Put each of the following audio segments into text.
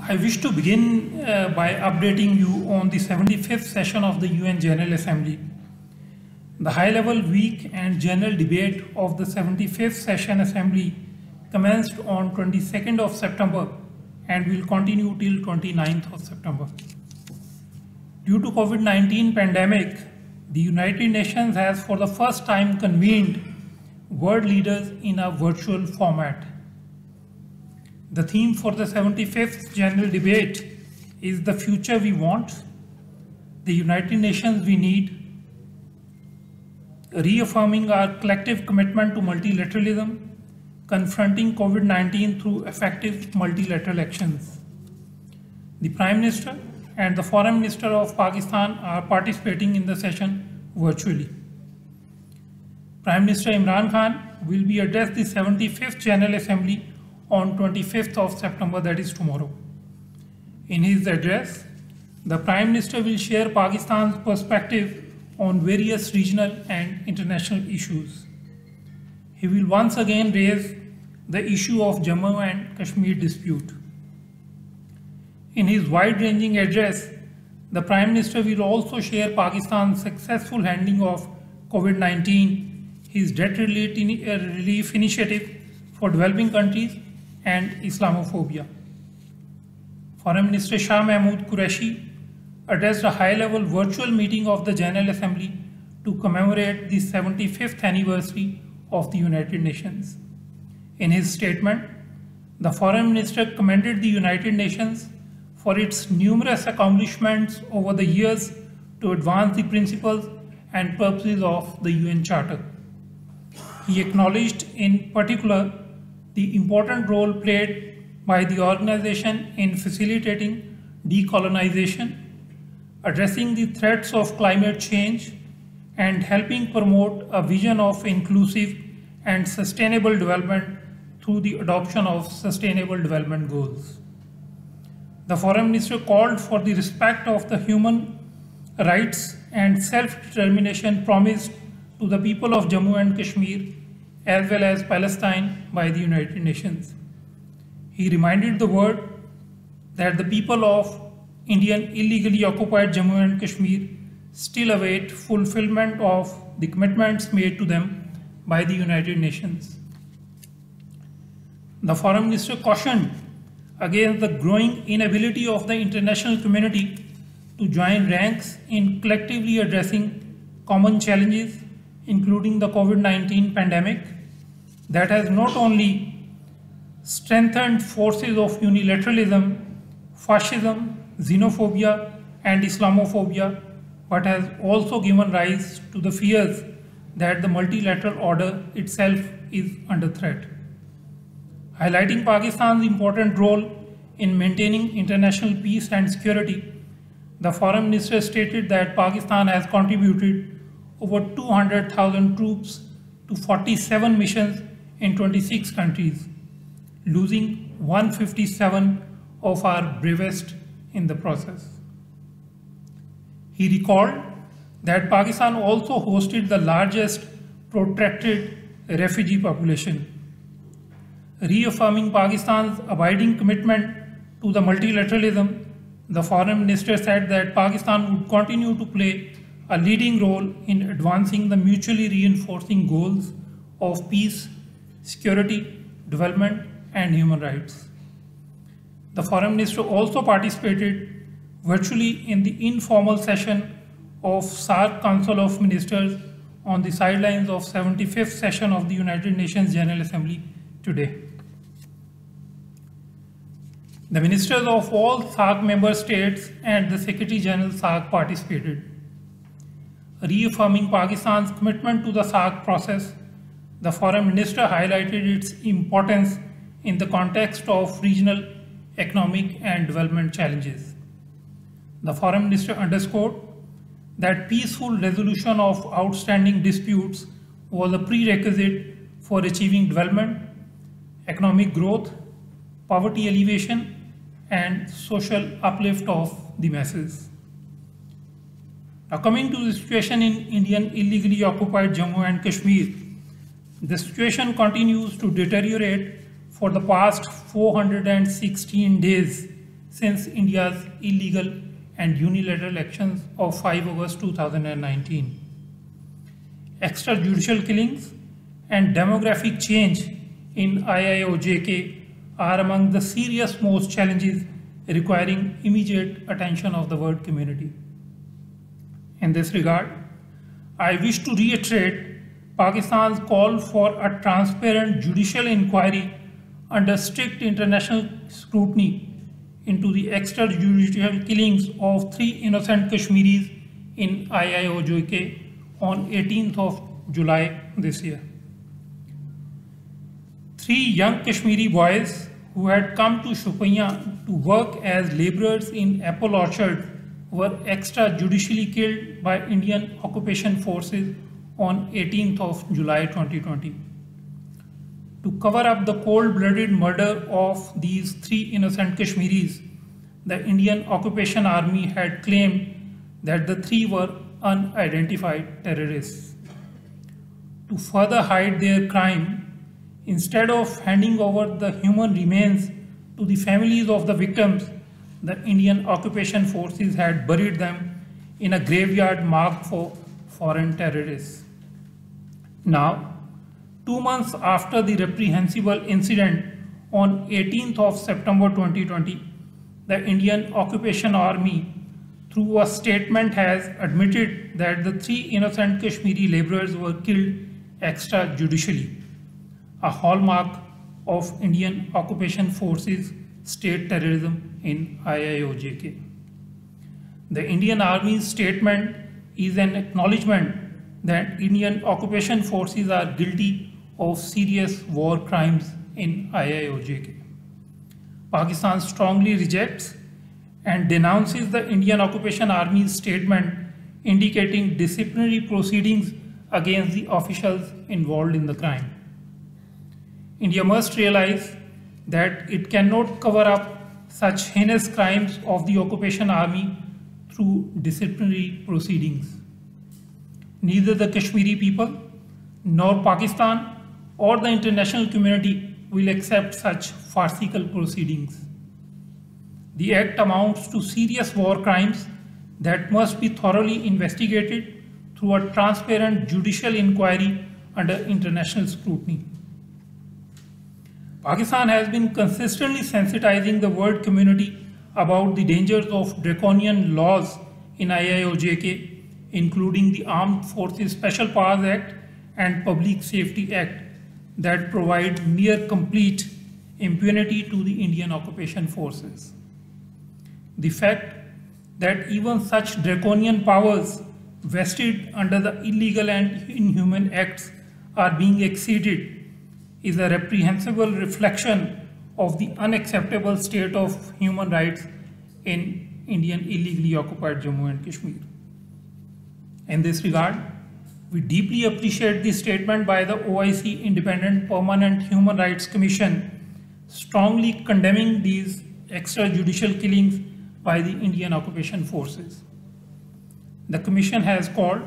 I wish to begin by updating you on the 75th session of the UN General Assembly. The high-level week and general debate of the 75th session assembly commenced on 22nd of September and will continue till 29th of September. Due to COVID-19 pandemic, the United Nations has for the first time convened world leaders in a virtual format. The theme for the 75th general debate is the future we want, the United Nations we need, reaffirming our collective commitment to multilateralism, confronting COVID-19 through effective multilateral actions. The Prime Minister and the Foreign Minister of Pakistan are participating in the session virtually. Prime Minister Imran Khan will be addressed the 75th General Assembly on 25th of September, that is tomorrow. In his address, the Prime Minister will share Pakistan's perspective on various regional and international issues. He will once again raise the issue of Jammu and Kashmir dispute. In his wide-ranging address, the Prime Minister will also share Pakistan's successful handling of COVID-19, his debt relief initiative for developing countries, and Islamophobia. Foreign Minister Shah Mahmood Qureshi addressed a high-level virtual meeting of the General Assembly to commemorate the 75th anniversary of the United Nations. In his statement, the Foreign Minister commended the United Nations for its numerous accomplishments over the years to advance the principles and purposes of the UN Charter. He acknowledged in particular the important role played by the organization in facilitating decolonization, addressing the threats of climate change, and helping promote a vision of inclusive and sustainable development through the adoption of Sustainable Development Goals. The Foreign Minister called for the respect of the human rights and self-determination promised to the people of Jammu and Kashmir as well as Palestine by the United Nations. He reminded the world that the people of Indian illegally occupied Jammu and Kashmir still await fulfillment of the commitments made to them by the United Nations. The Foreign Minister cautioned against the growing inability of the international community to join ranks in collectively addressing common challenges, including the COVID-19 pandemic, that has not only strengthened forces of unilateralism, fascism, xenophobia, and Islamophobia, but has also given rise to the fears that the multilateral order itself is under threat. Highlighting Pakistan's important role in maintaining international peace and security, the Foreign Minister stated that Pakistan has contributed over 200,000 troops to 47 missions in 26 countries, losing 157 of our bravest in the process. He recalled that Pakistan also hosted the largest protracted refugee population. Reaffirming Pakistan's abiding commitment to the multilateralism, the Foreign Minister said that Pakistan would continue to play a leading role in advancing the mutually reinforcing goals of peace, security, development, and human rights. The Foreign Minister also participated virtually in the informal session of SAARC Council of Ministers on the sidelines of 75th session of the United Nations General Assembly today. The ministers of all SAARC member states and the Secretary General SAARC participated. Reaffirming Pakistan's commitment to the SAARC process, the Foreign Minister highlighted its importance in the context of regional economic and development challenges. The Foreign Minister underscored that peaceful resolution of outstanding disputes was a prerequisite for achieving development, economic growth, poverty alleviation, and social uplift of the masses. Now, coming to the situation in Indian illegally occupied Jammu and Kashmir, the situation continues to deteriorate for the past 416 days since India's illegal and unilateral actions of 5 August 2019. Extrajudicial killings and demographic change in IIOJK are among the serious most challenges requiring immediate attention of the world community. In this regard, I wish to reiterate Pakistan's call for a transparent judicial inquiry under strict international scrutiny into the extrajudicial killings of 3 innocent Kashmiris in IIOJK on 18th of July this year. 3 young Kashmiri boys who had come to Shopian to work as laborers in apple orchard were extrajudicially killed by Indian occupation forces on 18th of July 2020. To cover up the cold-blooded murder of these 3 innocent Kashmiris, the Indian occupation army had claimed that the 3 were unidentified terrorists. To further hide their crime, instead of handing over the human remains to the families of the victims, the Indian occupation forces had buried them in a graveyard marked for foreign terrorists. Now, 2 months after the reprehensible incident on 18th of September 2020, the Indian occupation army, through a statement, has admitted that the 3 innocent Kashmiri laborers were killed extrajudicially, a hallmark of Indian occupation forces state terrorism in IIOJK. The Indian Army's statement is an acknowledgement that Indian occupation forces are guilty of serious war crimes in IIOJK. Pakistan strongly rejects and denounces the Indian occupation army's statement indicating disciplinary proceedings against the officials involved in the crime. India must realize that it cannot cover up such heinous crimes of the occupation army through disciplinary proceedings. Neither the Kashmiri people, nor Pakistan, or the international community will accept such farcical proceedings. The act amounts to serious war crimes that must be thoroughly investigated through a transparent judicial inquiry under international scrutiny. Pakistan has been consistently sensitizing the world community about the dangers of draconian laws in IIOJK, including the Armed Forces Special Powers Act and Public Safety Act that provide near complete impunity to the Indian occupation forces. The fact that even such draconian powers vested under the illegal and inhuman acts are being exceeded is a reprehensible reflection of the unacceptable state of human rights in Indian illegally occupied Jammu and Kashmir. In this regard, we deeply appreciate the statement by the OIC Independent Permanent Human Rights Commission strongly condemning these extrajudicial killings by the Indian occupation forces. The Commission has called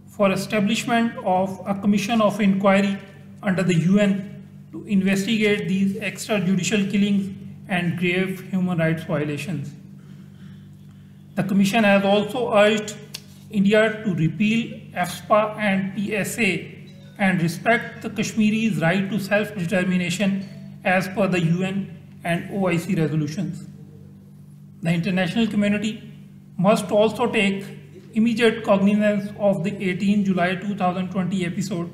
for establishment of a commission of inquiry under the UN to investigate these extrajudicial killings and grave human rights violations. The Commission has also urged India to repeal FSPA and PSA and respect the Kashmiris' right to self-determination as per the UN and OIC resolutions. The international community must also take immediate cognizance of the 18 July 2020 episode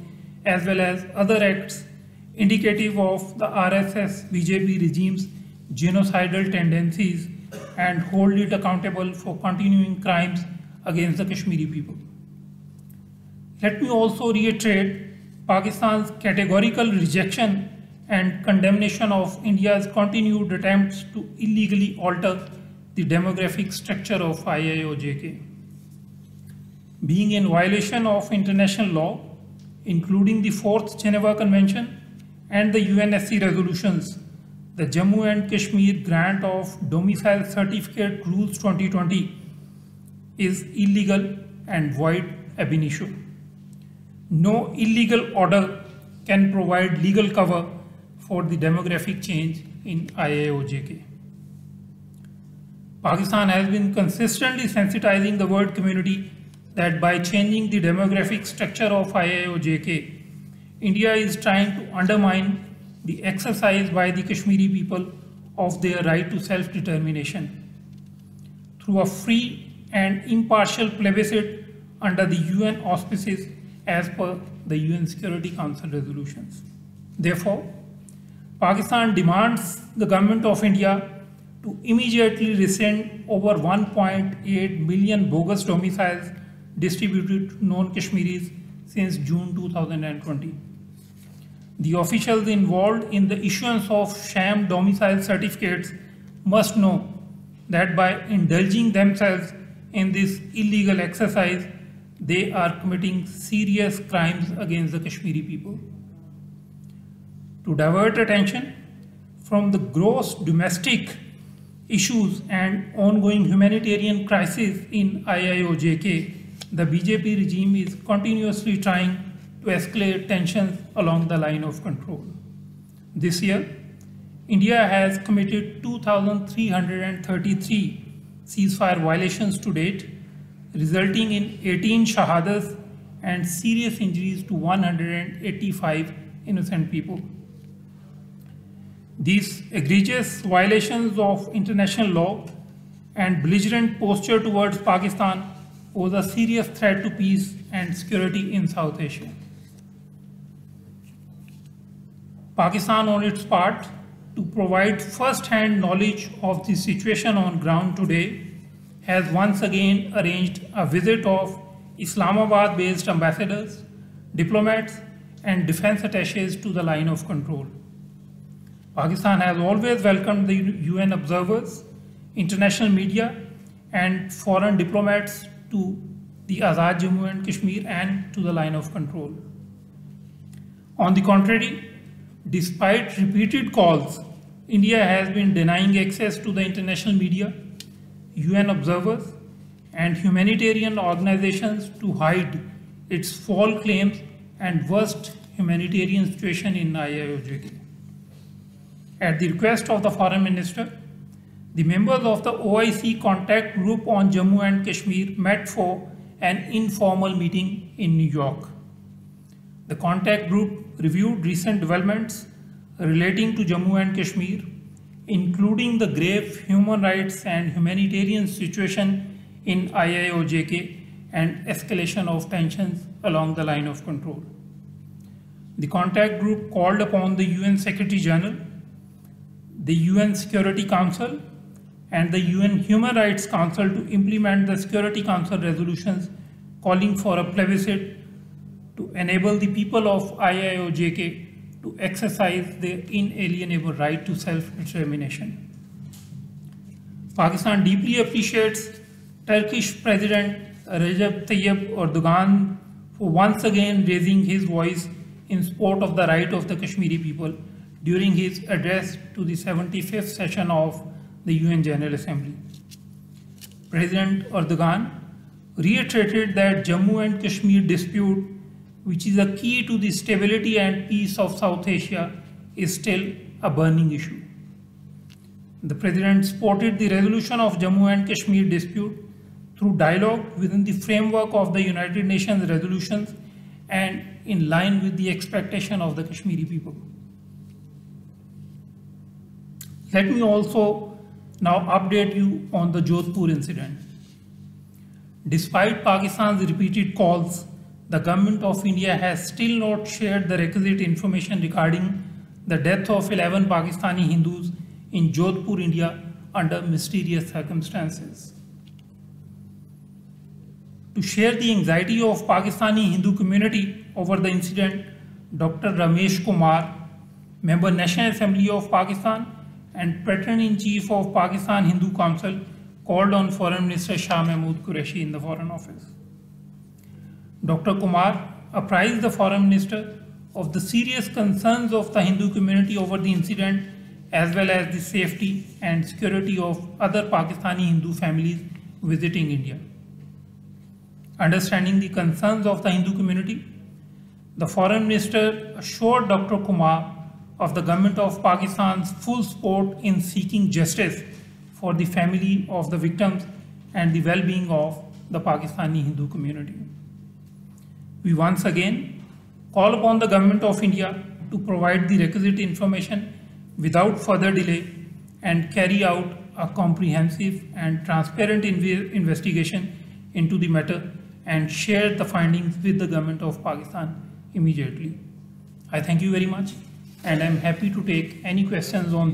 as well as other acts indicative of the RSS BJP regime's genocidal tendencies and hold it accountable for continuing crimes against the Kashmiri people. Let me also reiterate Pakistan's categorical rejection and condemnation of India's continued attempts to illegally alter the demographic structure of IIOJK. Being in violation of international law, including the 4th Geneva Convention and the UNSC resolutions, the Jammu and Kashmir Grant of Domicile Certificate Rules 2020 is illegal and void ab initio. No illegal order can provide legal cover for the demographic change in IIOJK. Pakistan has been consistently sensitizing the world community that by changing the demographic structure of IIO-JK, India is trying to undermine the exercise by the Kashmiri people of their right to self-determination through a free and impartial plebiscite under the UN auspices as per the UN Security Council resolutions. Therefore, Pakistan demands the government of India to immediately rescind over 1.8 million bogus domiciles distributed to non-Kashmiris since June 2020. The officials involved in the issuance of sham domicile certificates must know that by indulging themselves in this illegal exercise, they are committing serious crimes against the Kashmiri people. To divert attention from the gross domestic issues and ongoing humanitarian crisis in IIO-JK, the BJP regime is continuously trying to escalate tensions along the line of control. This year, India has committed 2,333 ceasefire violations to date, resulting in 18 shahadas and serious injuries to 185 innocent people. These egregious violations of international law and belligerent posture towards Pakistan pose a serious threat to peace and security in South Asia. Pakistan, on its part, to provide first-hand knowledge of the situation on ground today, has once again arranged a visit of Islamabad-based ambassadors, diplomats, and defense attachés to the line of control. Pakistan has always welcomed the UN observers, international media, and foreign diplomats to the Azad Jammu and Kashmir and to the line of control. On the contrary, despite repeated calls, India has been denying access to the international media, UN observers, and humanitarian organizations to hide its false claims and worst humanitarian situation in IIO-JK. At the request of the Foreign Minister, the members of the OIC contact group on Jammu and Kashmir met for an informal meeting in New York. The contact group reviewed recent developments relating to Jammu and Kashmir, including the grave human rights and humanitarian situation in IIO-JK and escalation of tensions along the line of control. The contact group called upon the UN Secretary General, the UN Security Council, and the UN Human Rights Council to implement the Security Council resolutions calling for a plebiscite to enable the people of IIO-JK to exercise their inalienable right to self-determination. Pakistan deeply appreciates Turkish President Recep Tayyip Erdogan for once again raising his voice in support of the right of the Kashmiri people during his address to the 75th session of the UN General Assembly. President Erdogan reiterated that Jammu and Kashmir dispute, which is a key to the stability and peace of South Asia, is still a burning issue. The President supported the resolution of Jammu and Kashmir dispute through dialogue within the framework of the United Nations resolutions and in line with the expectation of the Kashmiri people. Let me also now update you on the Jodhpur incident. Despite Pakistan's repeated calls, the government of India has still not shared the requisite information regarding the death of 11 Pakistani Hindus in Jodhpur, India under mysterious circumstances. To share the anxiety of Pakistani Hindu community over the incident, Dr. Ramesh Kumar, member National Assembly of Pakistan and Patron-in-Chief of Pakistan Hindu Council, called on Foreign Minister Shah Mahmood Qureshi in the Foreign Office. Dr. Kumar apprised the Foreign Minister of the serious concerns of the Hindu community over the incident, as well as the safety and security of other Pakistani Hindu families visiting India. Understanding the concerns of the Hindu community, the Foreign Minister assured Dr. Kumar of the government of Pakistan's full support in seeking justice for the family of the victims and the well-being of the Pakistani Hindu community. We once again call upon the Government of India to provide the requisite information without further delay and carry out a comprehensive and transparent investigation into the matter and share the findings with the Government of Pakistan immediately. I thank you very much, and I am happy to take any questions on